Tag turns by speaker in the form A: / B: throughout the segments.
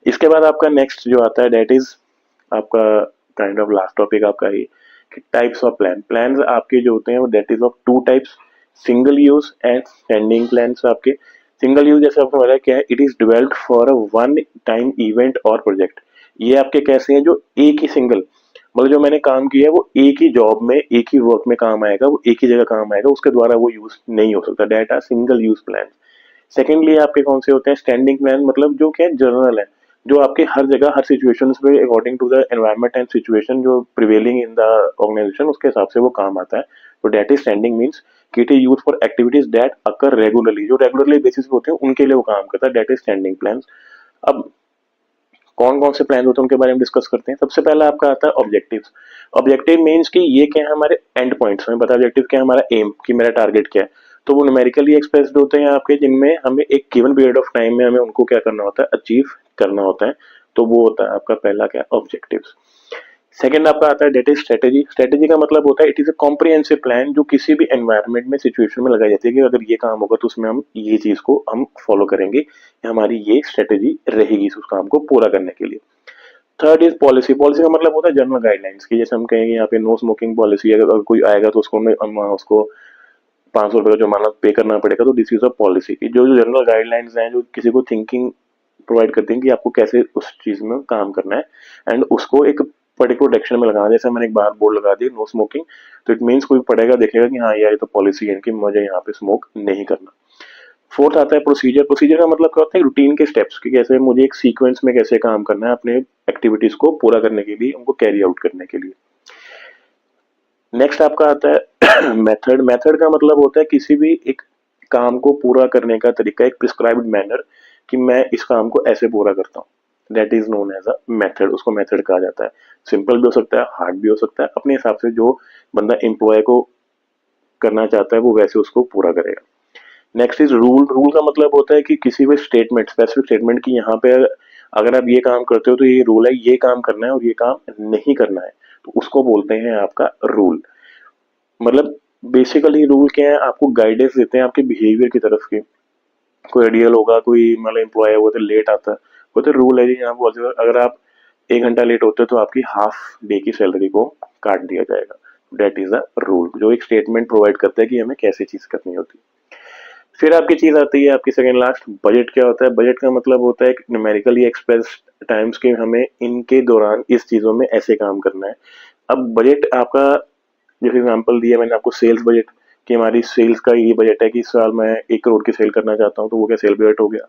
A: इसके बाद आपका नेक्स्ट जो आता है दैट इज आपका काइंड ऑफ लास्ट टॉपिक आपका ही कि टाइप्स ऑफ प्लान। प्लान्स आपके जो होते हैं वो that is of two types, single use and standing plans. आपके सिंगल यूज जैसे आपको बताया क्या है, it is developed for a one time event और प्रोजेक्ट। ये आपके कैसे हैं, जो एक ही सिंगल मतलब जो मैंने काम किया है वो एक ही जॉब में एक ही वर्क में काम आएगा, वो एक ही जगह काम आएगा, उसके द्वारा वो यूज नहीं हो सकता, that are single use plan. Secondly आपके कौन से होते हैं, स्टैंडिंग प्लान, मतलब जो क्या जनरल है, जो आपके हर जगह हर सिचुएशन में according to the environment and situation जो प्रिवेलिंग इन द ऑर्गेनाइजेशन उसके हिसाब से वो काम आता है। तो डेट इज स्टैंडिंग मीन्स कि it is use for activities that occur regularly, जो रेगुलरली बेसिस पे होते हैं उनके लिए वो काम करता है, डेट इज स्टैंडिंग प्लान। अब कौन कौन से प्लान होते हैं उनके बारे में डिस्कस करते हैं। सबसे पहला आपका आता है ऑब्जेक्टिव्स। ऑब्जेक्टिव मीन्स कि ये क्या है, हमारे एंड पॉइंट्स में पता है, ऑब्जेक्टिव क्या है, हमारा एम कि मेरा टारगेट क्या है। तो वो न्यूमेरिकली एक्सप्रेस्ड होते हैं आपके, जिनमें हमें एक गिवन पीरियड ऑफ टाइम में हमें उनको क्या करना होता है, अचीव करना होता है। तो वो होता है आपका पहला क्या, ऑब्जेक्टिव्स। सेकंड आपका आता है डेट इज स्ट्रेटेजी। स्ट्रेटेजी का मतलब होता है it is a comprehensive plan, जो किसी भी एनवायरनमेंट में सिचुएशन में लगाई जाती है कि अगर ये काम होगा तो उसमें हम ये चीज को हम फॉलो करेंगे, हमारी ये स्ट्रेटेजी रहेगी उस काम को पूरा करने के लिए। Third is policy. पॉलिसी का मतलब होता है जनरल गाइडलाइंस की, जैसे हम कहेंगे यहाँ पे नो स्मोकिंग पॉलिसी, अगर कोई आएगा तो उसको 500 रुपये का जुर्माना पे करना पड़ेगा। तो दिस इज अ पॉलिसी की जो जनरल गाइडलाइंस हैं, जो किसी को थिंकिंग प्रोवाइड करती हैं कि आपको कैसे उस चीज में काम करना है एंड उसको एक पर्टिकुलर डायरेक्शन में लगाना। जैसे मैंने एक बार बोर्ड लगा दी नो स्मोकिंग, तो इट मीन्स कोई पढ़ेगा देखेगा कि हाँ यार ये तो पॉलिसी है कि मुझे यहाँ पे स्मोक नहीं करना। फोर्थ आता है प्रोसीजर। प्रोसीजर का मतलब क्या होता है, रूटीन के स्टेप्स कि कैसे मुझे एक सीक्वेंस में कैसे काम करना है अपने एक्टिविटीज को पूरा करने के लिए, उनको कैरी आउट करने के लिए। नेक्स्ट आपका आता है मेथड। मेथड का मतलब होता है किसी भी एक काम को पूरा करने का तरीका, एक प्रिस्क्राइब्ड मैनर कि मैं इस काम को ऐसे पूरा करता हूँ, that is known as a method. उसको मेथड कहा जाता है। सिंपल भी हो सकता है, हार्ड भी हो सकता है, अपने हिसाब से जो बंदा एम्प्लॉय को करना चाहता है वो वैसे उसको पूरा करेगा। Next is rule. रूल का मतलब होता है कि किसी भी स्टेटमेंट, स्पेसिफिक स्टेटमेंट की यहाँ पे अगर आप ये काम करते हो तो ये रूल है, ये काम करना है और ये काम नहीं करना है, तो उसको बोलते हैं आपका रूल। मतलब बेसिकली रूल क्या है, आपको गाइडेंस देते हैं आपके बिहेवियर की तरफ की। कोई आइडियल होगा, कोई मतलब एम्प्लॉय है वो तो लेट आता है, वो तो रूल है जी यहाँ बोलते हैं अगर आप 1 घंटा लेट होते हो तो आपकी हाफ डे की सैलरी को काट दिया जाएगा। डेट इज अ रूल, जो एक स्टेटमेंट प्रोवाइड करता है कि हमें कैसे चीज करनी होती है। फिर आपकी चीज आती है आपकी सेकंड लास्ट, बजट। क्या होता है, बजट का मतलब होता है न्यूमेरिकली एक्सप्रेस टाइम्स के हमें इनके दौरान इस चीजों में ऐसे काम करना है। अब बजट आपका, जैसे एग्जांपल दिया मैंने आपको सेल्स बजट, कि हमारी सेल्स का ये बजट है कि इस साल मैं 1 करोड़ की सेल करना चाहता हूँ, तो वो क्या सेल बजट हो गया।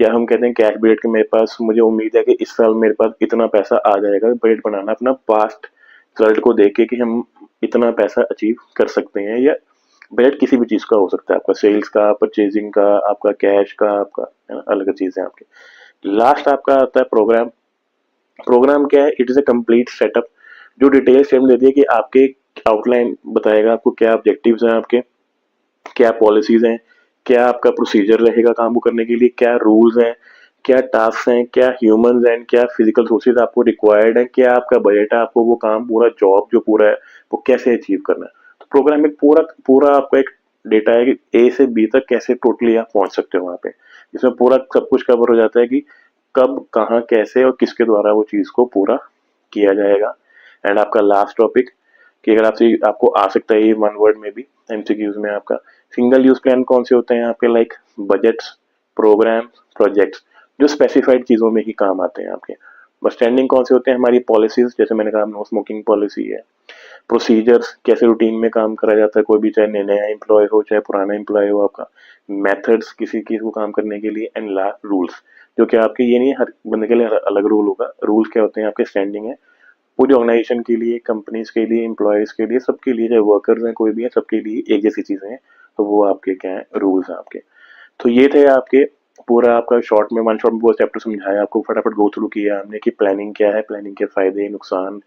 A: या हम कहते हैं कैश बजट के मेरे पास, मुझे उम्मीद है कि इस साल मेरे पास इतना पैसा आ जाएगा। बजट बनाना अपना पास्ट रिजल्ट को देख के कि हम इतना पैसा अचीव कर सकते हैं। या बजट किसी भी चीज का हो सकता है, आपका सेल्स का, परचेजिंग का, आपका कैश का, आपका है ना, अलग चीजें आपके। लास्ट आपका आता है प्रोग्राम। प्रोग्राम क्या है, it is a complete setup, जो डिटेल स्टेटमेंट देती है कि आपके आउटलाइन बताएगा आपको क्या ऑब्जेक्टिव्स हैं आपके, क्या पॉलिसीज हैं, क्या आपका प्रोसीजर रहेगा काम को करने के लिए, क्या रूल्स हैं, क्या टास्क हैं, क्या ह्यूमंस हैं, क्या फिजिकल सोर्सेज आपको रिक्वायर्ड है, क्या आपका बजट है, आपको वो काम पूरा जॉब जो पूरा है वो कैसे अचीव करना है। तो प्रोग्राम में पूरा पूरा आपका एक डेटा है कि ए से बी तक कैसे टोटली आप पहुंच सकते हो वहां पे। इसमें पूरा सब कुछ कवर हो जाता है कि कब कहाँ कैसे और किसके द्वारा वो चीज को पूरा किया जाएगा। एंड आपका लास्ट टॉपिक कि अगर आपसे आपको आ सकता है ये 1 वर्ड में भी एमसीक्यूज में, आपका सिंगल यूज प्लान कौन से होते हैं आपके, लाइक बजट्स, प्रोग्राम, प्रोजेक्ट्स, जो स्पेसिफाइड चीजों में ही काम आते हैं आपके। बस स्टैंडिंग कौन से होते हैं, हमारी पॉलिसीज, जैसे मैंने कहा नो स्मोकिंग पॉलिसी है। प्रोसीजर्स, कैसे रूटीन में काम करा जाता है, कोई भी चाहे नया एम्प्लॉय हो चाहे पुराना एम्प्लॉय हो आपका। मेथड्स, किसी चीज को काम करने के लिए। एंड लास्ट रूल्स, जो कि आपके ये नहीं है हर बंदे के लिए अलग रूल होगा। रूल्स क्या होते हैं आपके, स्टैंडिंग है पूरी ऑर्गेनाइजेशन के लिए, कंपनीज के लिए, एम्प्लॉयज के लिए, सबके लिए, चाहे वर्कर्स हैं कोई भी है, सबके लिए एक जैसी चीजें हैं। तो वो आपके क्या है, रूल्स हैं आपके। तो ये थे आपके पूरा आपका शॉर्ट में 1 शॉट में पूरा चैप्टर समझाया आपको, फटाफट गो थ्रू किया हमने कि प्लानिंग क्या है, प्लानिंग के फायदे नुकसान,